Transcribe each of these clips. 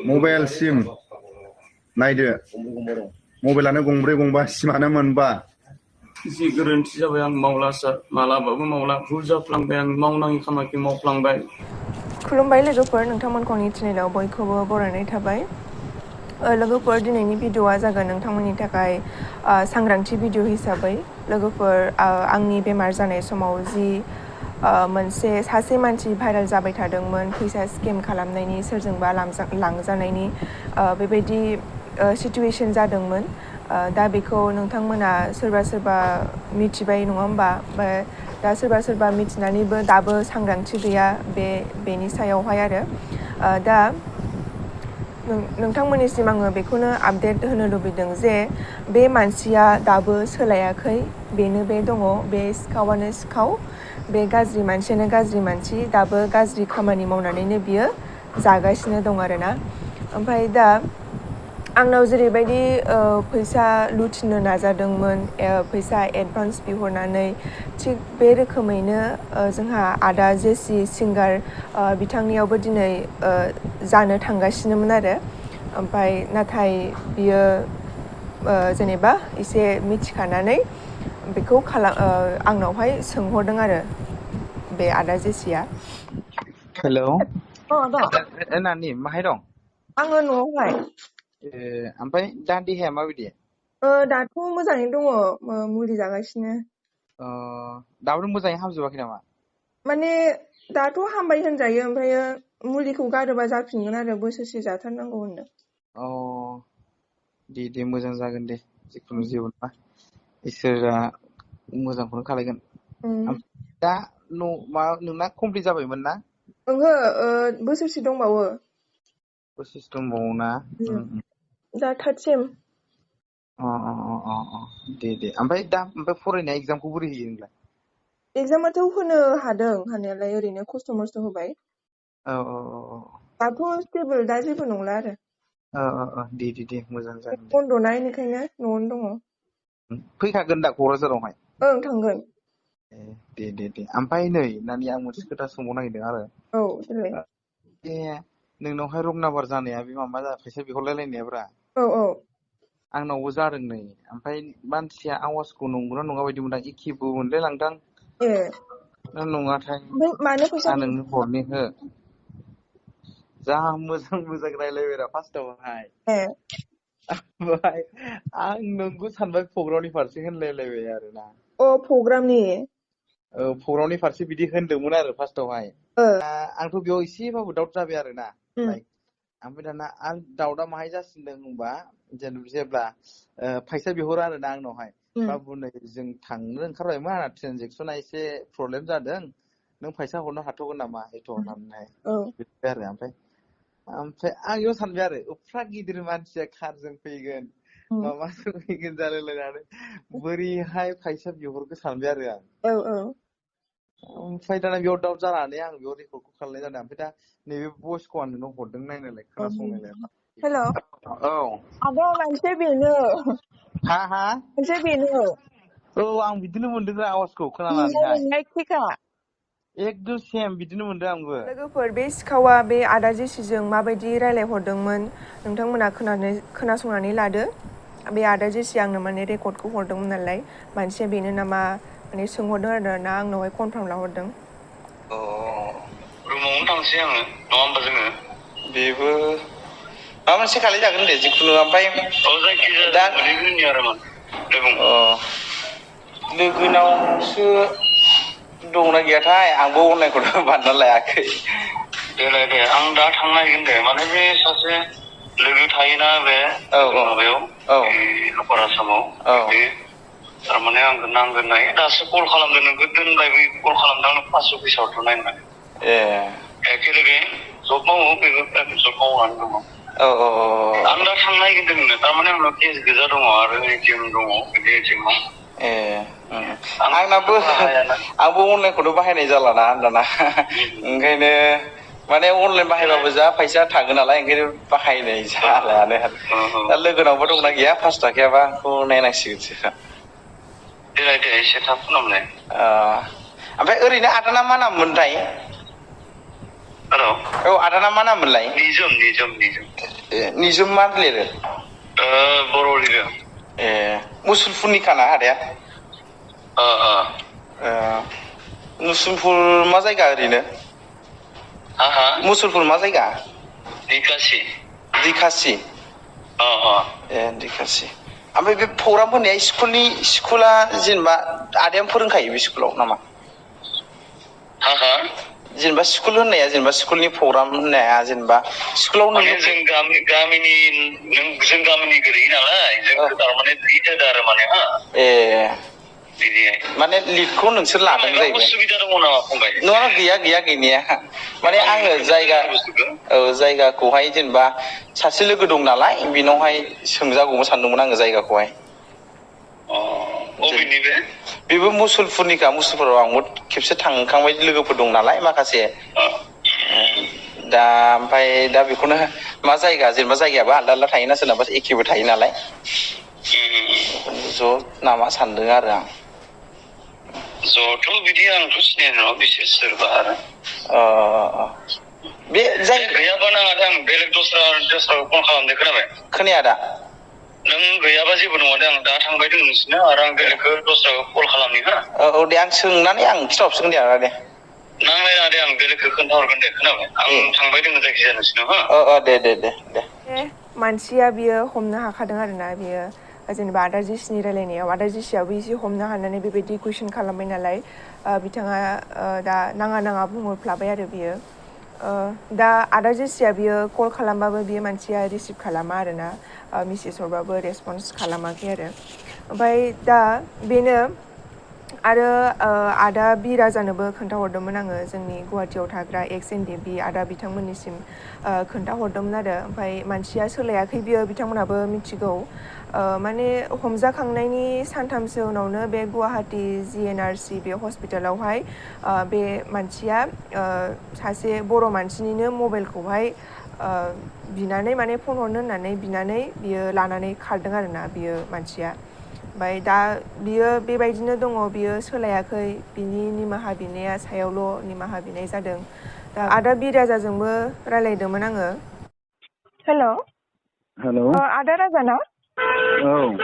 Mobile सिम नायदो मबाइलानो गंब्रै गंबा सिमानो मोनबा जि गोरोन्थि जाबाय आं मावला सार मालाबाबो मावला भुल जाफ्लांबाय आं मावनाङि खामानिखौ मावफ्लांबाय। खुलुमबाय लोगोफोर, नोंथांमोनखौ आंनि चेनेलाव बयखौबो बरायनाय थाबाय। लोगोफोर, दिनैनि भिडिअआ जागोन नोंथांमोननि थाखाय सांग्रांथि भिडिअ हिसाबै। लोगोफोर, आंनि बेमार जानाय समाव जि मोनसे सासे मानसि भाइरेल जाबाय थादोंमोन फैसा स्केम खालामनायनि, सोरजोंबा लांजानायनि बेबायदि सिटुएसन जादोंमोन। दा बेखौ नोंथांमोना सोरबा सोरबा मिथिबाय नङा होमबा? दा सोरबा सोरबा मिथिनानैबो दाबो सांग्रांथि गैया बेनि सायावहाय आरो दा नोंथांमोननिसिम आङो बेखौनो आपडेट होनो लुबैदों जे बे मानसिया दाबो सोलायाखै, बेनो बे दङ, बे सिखावानो सिखाव, बे गाज्रि मानसियानो गाज्रि मानसि, दाबो गाज्रि खामानि मावनानैनो बियो जागासिनो दं आरोना। ओमफ्राय दा आंनाव जेरैबायदि फैसा लुथिनो नाजादोंमोन, फैसा एडभान्स बिहरनानै, थिग बे रोखोमैनो जोंहा आदा जेसि सिंगार बिथांनियावबो दिनै जानो थांगासिनोमोन आरो। ओमफ्राय नाथाय बियो जेनेबा एसे मिथिखानानै बेखौ आंनावहाय सोंहरदों आरो बे आदा जेसिया। हेलौ आदा नानि माहाय दं? आङो न'आवहाय। ओमफ्राय दा देहाया माबायदि? दाथ' मोजाङैनो दङ, मुलि जागासिनो। दाबो मोजाङै हामजोबाखै नामा? माने दाथ' हामबाय होनजायो, ओमफ्रायो मुलिखौ गारोबा जाफिनगोन आरो, बोसोरसे जाथारनांगौ होनदों। दे मोजां जागोन दे, जिखुनु जेबो नङा, इसोरा मोजांखौनो खालायगोन। दा नोंना कमप्लिट जाबायमोन ना? ओहो, बोसोरसे दंबावो। बोसोरसे दंबावो ना? दा थार्ड सेम। दे ओमफ्राय फरायनाय एग्जामखौ बोरै होयो नोंलाय? एग्जामाथ' होनो हादों हानायालाय, ओरैनो खस्थ' मस्थ' होबाय। दाथ' स्टेबोल, दा जेबो नंला आरो। दे मोजां जागोन दे। बन्द'ना, बेनिखायनो न'आवनो दङ। फैखागोन दा क'क्राझारावहाय? ओं, थांगोन। दे ओमफ्राय नै नानि, आं मोनसे खोथा सोंबावनो नागिरदों आरो। नोंनावहाय रं नाम्बार जानाया, बे माबा फैसा बिहरलायलायनाया ब्रा। आंनावबो जादों नै, ओमफ्राय मानसिया आवाजखौ नंगौना नङा बायदि मोनदां, एखेबो मोनलाय लांदां। नङाथाय आं नोंनो हरनि हो। जा मोजां रायलायबायरा फार्स्टआवहाय। ओमफ्राय आं नोंखौ सानबाय प्रग्रामनि फारसे होनलायलायबाय आरोना। प्रग्रामनि? प्रग्रामनि फारसे बिदि होनदोंमोन आरो फार्स्टआवहाय। आंथ' बेयाव एसेबाबो डाउट जाबाय आरोना। ओमफ्राय दाना आं डाउटआ माहाय जासिनदों होनबा, जेब्ला फैसा बिहरो आरोना आंनावहाय, बाबु नै जों थांनो ओंखारबायमोन, आंना ट्रेनजेकसना एसे प्रब्लेम जादों, नों फैसा हरनो हाथ'गोन नामा एथ' होननानै बिदि आरो। ओमफ्राय आं बेयाव सानबाय आरो, एफा गिदिर मानसिया कारजों फैगोन, माबाजों फैगोन जालायलायनानै बोरैहाय फैसा बिहरखो सानबाय आरो आं। ओमफ्राय दाना बेयाव डाउट जानानै आं बेयाव रेकर्डखौ खालामनाय जादों। ओमफ्राय दा नैबे भइसखौ आं नोंनाव हरदों, नायनायलाय, खोनासंनायलाय। हेल' आदा, मोनसे बेनो। मोनसे बेनो। आं बिदिनो मोनदों आवाजखौ खोनानानैहाय। एकदम सेम बिदिनो मोनदों आंबो। लोगोफोर, बे सिखावा बे आदा जेसिजों माबायदि रायलायहरदोंमोन नोंथांमोना खोनासंनानै लादो। बे आदा जेसि आंनो माने रेकर्डखौ हरदोंमोन नालाय, मानसिया बेनो नामा माने सोंहरदों आरो ना, आंनावहाय कनफार्म लाहरदों। रुमावनो थांसै आङो, नङा होमबा जोङो? बेबो माबा मोनसे खालायजागोन दे, जिखुनु। ओमफ्राय जायखिजाया दा ओरैनो आरो मा लोगोनावसो दंना गैयाथाय, आंबो अनलाइनखौथ' बानायना लायाखै। दे आं दा थांनो नागिरगोन दे, माने बे सासे लोगो थायोना बे माबायाव, लपार आसामाव, थारमाने आंखौ नांगोननाय, दासो कल खालामदों, नोंखौ दोनबाय, कल खालामदों आंनो 500 फैसा हरथ'नाय होननानै। एखेलगे जब मावो, बेबो प्राइभेट जब मावनानै दङ। आं दा थांनो नागिरदों, थारमाने आंनाव केस गोजा दङ आरो एटिएम दङ, बिदि एटिएमाव। आंबो अनलाइनखौथ' बाहायनाय जालाना दाना, ओंखायनो माने अनलाइन बाहायबाबो जा फैसा थाङो नालाय, ओंखायनो बाहायनाय जालायानो। दा लोगोनावबो दंना गैया 5 थाखायाबा, बेखौ नायनांसिगोनसो। दे एसे थाब खालामलाय। ओमफ्राय ओरैनो आदाना मा नाम मोनथाय? हेल' औ आदाना मा नाम मोनलाय? निजोम निजोम मा लिरो? बर' लिरो। मुसलपुरनिखाना आदाया? मुसलपुर मा जायगा ओरैनो? मुसलपुर मा जायगा? दिखासि दिखासि। ओमफ्राय बे प्रग्राम होनाया स्कुला जेनेबा आदायानो फोरोंखायो बे स्कुलाव नामा? जेनेबा स्कुल होननाया जेनेबा स्कुलनि प्रग्राम होननाया जेनेबा स्कुलाव माने जों गामिनि जों गामिनि गोलैयो नालाय जों थारमाने लिड होदो आरो माने माने लिडखौ नोंसोर लादों जाहैबाय। उसुबिदा दङ नामा फंबाय? नङा गैया गैनाया माने आङो जायगाखौहाय जेनेबा सासे लोगो दं नालाय बेनावहाय सोंजागौमोन सानदोंमोन आङो जायगाखौहाय। बबेनि बे? बेबो मुसलपुरनिखा। मुसलपुराव आंबो खेबसे थांखांबाय लोगोफोर दं नालाय माखासे। दा ओमफ्राय दा बेखौनो मा जायगा जेनेबा जायगायाबो आलदा आलदा थायोना सोरनाबा एखेबो थायो नालाय ज' नामा सानदों आरो आं। ज'थ' बिदि आंथ' सिनायनाय नङा बिसोर सोरबा आरो बे जाय गैयाबा नाङा आं बेलेग दस्राखौ कल खालामदो खोनाबाय? खोनाया दा? नों गैयाबा जेबो नङा दे आं दा थांबाय दं नोंसिनो आरो आं बेलेगखौ दस्राखौ कल खालामनि हा? औ दे आं सोंनानै आं खिथाहरसिगोन दे आदा दे। नांलाया दे आं बेलेगखौ खोन्थाहरगोन दे खोनाबाय? आं थांबाय दङ जायखिजाया नोंसिनाव हा? दे। बे मानसिया बियो हमनो हाखादों आरोना बियो जेनेबा आदा जेसिनि रायलायनायाव आदा जेसियाबो एसे हमनो हानानै बेबायदि कुइसन खालामबाय नालाय बिथाङा दा नाङा बुंहरफ्लाबाय आरो बियो दा आदा जेसिया बियो कल खालामबाबो बियो मानसिया रिसिभ खालामा आरोना मेसेज हरबाबो रेसपन्स खालामाखै आरो ओमफ्राय दा बेनो आरो आदा बिराजानोबो खोन्थाहरदोंमोन आङो जोंनि गुवाहाटियाव थाग्रा एक्स एन डि बि आदा बिथांमोननिसिम खोन्थाहरदोंमोन आरो ओमफ्राय मानसिया सोलायाखै बियो बिथांमोनहाबो मिथिगौ माने हमजाखांनायनि सानथामसो उनावनो बे गुवाहाटि JNRC बे हस्पिटालावहाय बे मानसिया सासे बर' मानसिनिनो मबाइलखौहाय बिनानै माने फन हरनो होननानै बिनानै बियो लानानै खारदों आरोना बियो मानसिया ओमफ्राय दा बियो बेबायदिनो दङ बियो सोलायाखै बिनि निमाहा बिनाया सायावल' निमाहा बिनाय जादों दा आदा बिराजाजोंबो रायलायदोंमोन आङो। हेल' आदा राजा ना? औ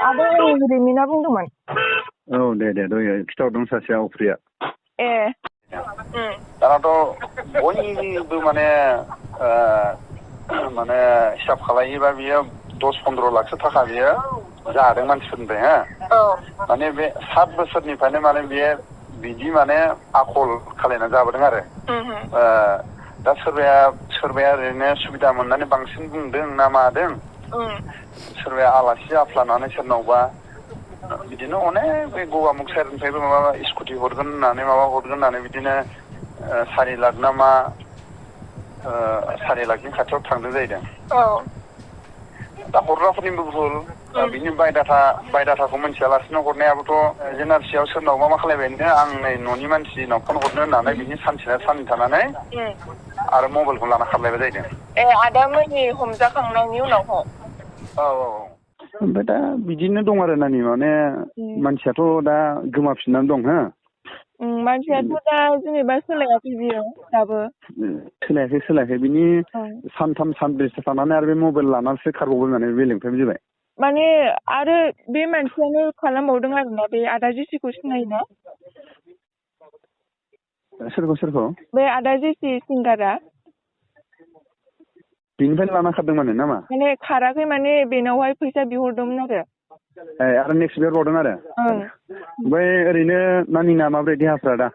आदा आं रिमिना बुंदोंमोन। औ दे दहाय खिथाहरदों सासेया अफ्रिया। दानाथ' बयनिबो माने हिसाब खालायोबा बियो 10-15 लाखसो थाखा बियो जादों मानसिफोरनिफ्राय माने बे 7 बोसोरनिफ्रायनो माने बेयो बिदि माने आखल खालायना जाबोदों आरो दा सोरबाया ओरैनो सुबिदा मोननानै बांसिन बुंदों ना मादों सोरबाया आलासि जाफ्लानानै सोरनावबा बिदिनो अनेक बे गगामुग साइडनिफ्रायबो माबा स्कुटि हरगोन होननानै बिदिनो 4 लाख ना मा 4 लाखनि खाथियाव थांदों जाहैदों। दा हरग्राफोरनिबो भुल बिनि बायदाथाखौ मोनथियालासिनो हरनायाबोथ' JNRC आव सोरनावबा मा खालायबायनो आं नै न'नि मानसिनाव फन हरनो होननानै बिनि साननै थानानै आरो मबाइलखौ लाना खारलायबाय जाहैदों। आदामोननि हमजाखांनायनि उनावहाय औ ओमफ्राय दा बिदिनो दं आरो नानि माने मानसियाथ' दा गोमाफिननानै दं हो मानसियाथ' दा जेनेबा सोलायाखै बियो दाबो सोलायाखै बिनि सानथाम सानब्रैसो थानानै आरो बे मबाइल लानानैसो खारबावबाय माने बेलेगनिफ्राय जाबाय माने आरो बे मानसियानो खालामबावदों आरोना बे आदा जेसिखौ सिनायोना? सोरखौ? बे आदा जेसि सिंगारा बेनिफ्रायनो लाना खारदों नामा? माने खाराखै माने बेनावहाय फैसा बिहरदोंमोन आरो नेक्स्ट बिहरबावदों आरो ओमफ्राय ओरैनो नानिना माब्रै देहाफ्रा दा?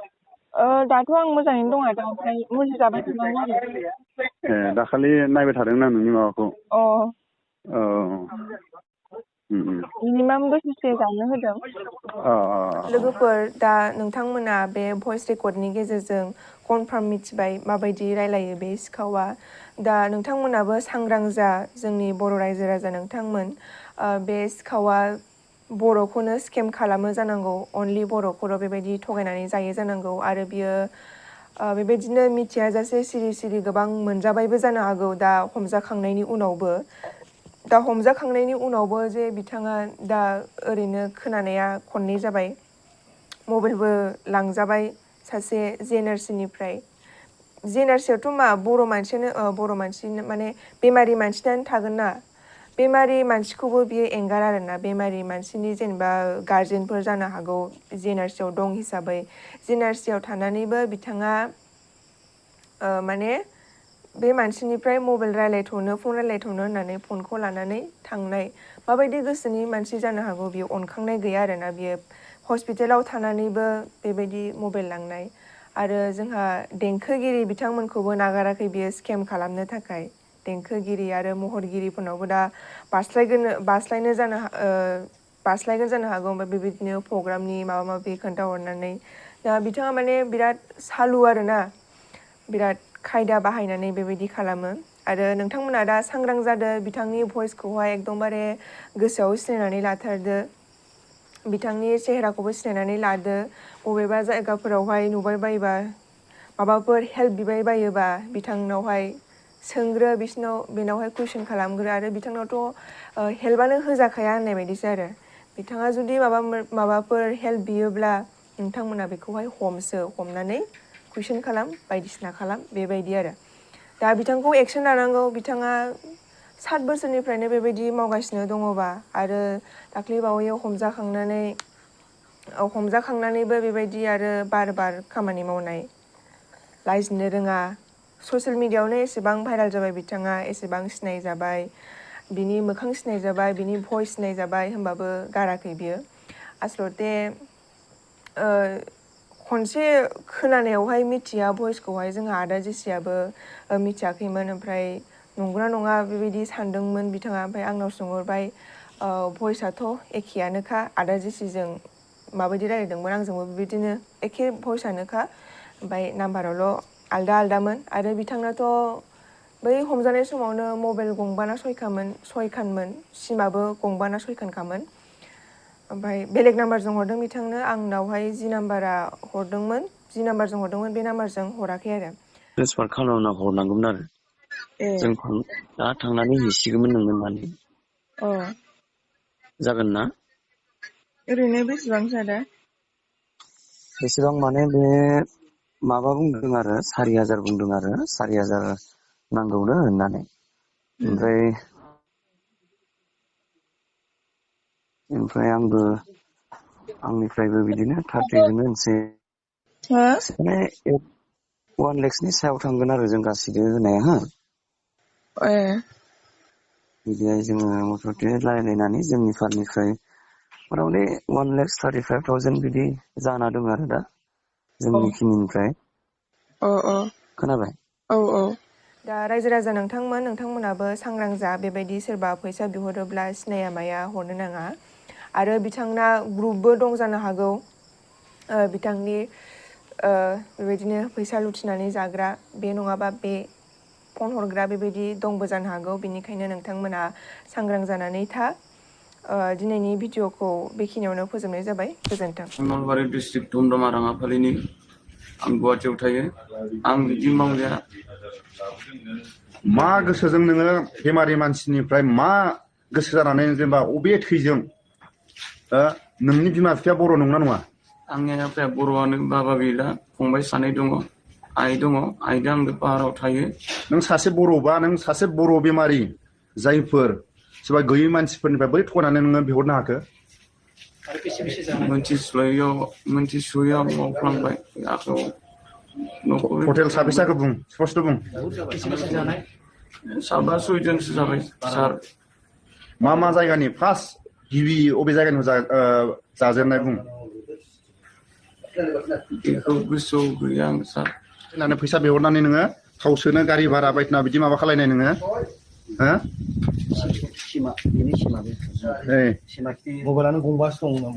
दाथ' आं मोजाङैनो दं आदा ओमफ्राय मुलि जाबाय थानांगौ आरो दाखालि नायबाय थादोंना नोंनि माबाखौ मिनिमाम बोसोरसे जानो होदों। लोगोफोर दा नोंथांमोना बे भइस रेकर्डनि गेजेरजों कनफार्म मिथिबाय माबायदि रायलायो बे सिखावा दा नोंथांमोनाबो सांग्रां जा जोंनि बर' रायजो राजा नोंथांमोन बे सिखावा बर'खौनो स्केम खालामो जानांगौ अनलि बर'खौल' बेबायदि थगायनानै जायो जानांगौ आरो बियो बेबायदिनो मिथियाजासे सिरि गोबां मोनजाबायबो जानो हागौ दा हमजाखांनायनि उनावबो जे बिथाङा दा ओरैनो खोनानाया खननै जाबाय मबाइलबो लांजाबाय सासे JNRC JNRCआवथ' मा बर' मानसि माने बेमारि मानसिनानो थागोन ना बेमारि मानसिखौबो बियो एंगार आरोना बेमारि मानसिनि जेनेबा गार्जेनफोर जानो हागौ JNRCआव दं हिसाबै JNRCआव थानानैबो बिथाङा माने बे मानसिनिफ्राय मबाइल रायलायथ'नो फन रायलायथ'नो होननानै फनखौ लानानै थांनाय माबायदि गोसोनि मानसि जानो हागौ बियो अनखांनाय गैया आरोना बियो हस्पिटालाव थानानैबो बेबायदि मबाइल लांनाय आरो जोंहा देंखोगिरि बिथांमोनखौबो नागाराखै बियो स्केम खालामनो थाखाय देंखोगिरि आरो महरगिरिफोरनावबो दा बास्लायगोन जानो हागौ ओमफ्राय बेबायदिनो प्रग्रामनि माबा माबि खोन्थाहरनानै दा बिथाङा माने बिराद सालु आरोना बिराद खायदा बाहायनानै बेबायदि खालामो आरो नोंथांमोना दा सांग्रां जादो बिथांनि भइसखौहाय एकदमबारे गोसोआव सिनायनानै लाथारदो बिथांनि सेहेराखौबो सिनायनानै लादो बबेबा जायगाफोरावहाय नुबाय बायोबा माबाफोर हेल्प बिबाय बायोबा बिथांनावहाय सोंग्रो बेनावहाय कुइसन खालामग्रो आरो बिथांनावथ' हेल्पआनो होजाखाया होननाय बायदिसो आरो बिथाङा जुदि माबाफोर हेल्प बियोब्ला नोंथांमोना बेखौहाय हमनानै कुइसन खालाम बायदिसिना खालाम बेबायदि आरो दा बिथांखौ एक्सन लानांगौ बिथाङा 7 बोसोरनिफ्रायनो बेबायदि मावगासिनो दङबा आरो दाख्लैबावैयाव हमजाखांनानैबो बेबायदि आरो बार खामानि मावनाय लाजिनो रोङा ससियेल मिडियाआवनो एसेबां भाइरेल जाबाय बिथाङा एसेबां सिनायजाबाय बिनि मोखां सिनायजाबाय बिनि भइस सिनायजाबाय होमबाबो गाराखै बियो आसलथे खनसे खोनानायावहाय मिथिया भइसखौहाय जोंहा आदा जेसियाबो मिथियाखैमोन ओमफ्राय नंगौना नङा बेबायदि सानदोंमोन बिथाङा ओमफ्राय आंनाव सोंहरबाय भइसआथ' एखेयानोखा आदा जेसिजों माबायदि रायलायदोंमोन आंजोंबो बेबायदिनो एखे भइसआनोखा ओमफ्राय नाम्बारावल' आलदामोन आरो बिथांनाथ' बै हमजानाय समावनो मबाइल गंबाना सयखानमोन सिमाबो गंबाना सयखानखामोन ओमफ्राय बेलेग नाम्बारजों हरदों बिथांनो आंनावहाय जि नाम्बारजों हरदोंमोन बे नाम्बारजों हराखै आरो ट्रेन्सफार खालामना हरनांगौमोन आरो जों दा थांनानै हैसिगौमोन नोंनो माने जागोन ना ओरैनो बेसेबांसो आदा बेसेबां माने बे माबा बुंदों आरो 4,000 बुंदों आरो 4,000 नांगौनो होननानै ओमफ्राय आंनिफ्रायबो बिदिनो 30जोंनो होनसै 1 लाखनि सायाव थांगोन आरो जों गासिबो होनाया बिदिहाय जोङो मथ'थे रायलायनानै जोंनि फारनिफ्राय मथामथि 1,35,000 बिदि जाना दं आरो दा जोंनिखिनिनिफ्राय खोनाबाय दा रायजो राजा नोंथांमोनाबो सांग्रां जा बेबायदि सोरबा फैसा बिहरोब्ला सिनाया माया हरनो नाङा आरो बिथांना ग्रुपबो दं जानो हागौ बिथांनि बेबायदिनो फैसा लुथिनानै जाग्रा बे नङाबा बे फन हरग्रा बेबायदि दंबो जानो हागौ बेनिखायनो नोंथांमोना सांग्रां जानानै था दिनैनि भिडिअ'खौ बेखिनियावनो फोजोबनाय जाबाय गोजोन्थों नलबारि डिस्ट्रिक्ट दन्दमा राङापालिनि आं गुवाहाटियाव थायो आं बिदि मावनाया मा गोसोजों नोङो बेमारि मानसिनिफ्राय मा गोसो जानानै जेनेबा अबे थैजों नोंनि बिमा बिफाया बर' नंना नङा आंनि आफाया बर'आनो बाबा गैला फंबाय 2 दङ आइ दङ आइजों आंजों पाहाराव थायो नों सासे बर'बा नों सासे बर' बेमारि जायफोर सोरबा गैयै मानसिफोरनिफ्राय बै थगायनानै नोङो बिहरनो हाखो मोनथिसुयैयाव मावफ्लांबाय टटेल साबेसे जाखो बुं स्पस्ट बुं 7-8 जनसो जाबाय सार मा जायगानि फार्स्ट गिबि अबे जायगानि जाजेननाय बुं बेखौ गोसोआव गैया आं सार होननानै फैसा बिहरनानै नोङो थाव सोनो गारि भारा बायदिना बिदि माबा खालायनाय नोङो मबाइलानो गंबासो दं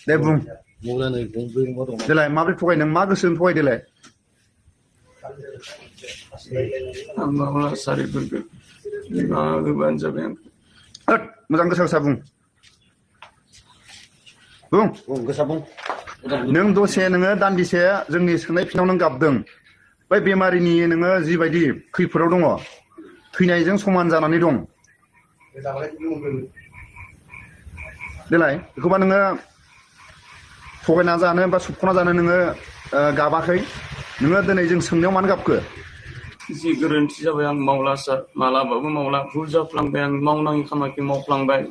दे बुं मबाइलानो गंब्रै गंबा दं देलाय माबोरै थगायदों मा गोसोजों थगायदेलाय आं माब्ला सारिफोरखौ होबानो जाबाय आं मोजां गोसा बुं गोसा बुं नों दसे नोङो दान्दिसे जोंनि सोंनाय फिनाव नों गाबदों बै बेमारिनि नोङो जिबायदि खैफोदाव दङ थैनायजों समान जानानै दं देलाय बेखौबा नोङो थगायना जानो बा सोबख'ना जानो नोङो गाबाखै नोङो दिनै जों सोंनायाव मानो गाबखो जि गोरोन्थि जाबाय आं मावला सार मालाबाबो मावला भुल जाफ्लांबाय आं मावनाङि खामानिखौ मावफ्लांबाय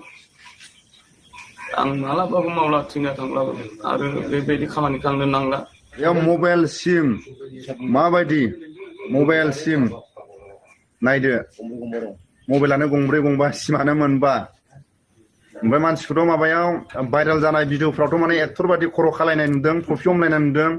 आं मालाबाबो मावला थैना थांब्लाबो आरो बेबायदि खामानिखौ आंनो नांला बेयाव मबाइल सिम माबायदि मबाइल सिम नायदो मबाइलानो गंब्रै गंबा सिमानो मोनबा ओमफ्राय मानसिखौथ' माबायाव भाइरेल जानाय भिडिअफ्रावथ' माने एक्टर बादि खर' खालायनाय नुदों टफि हमलायनाय नुदों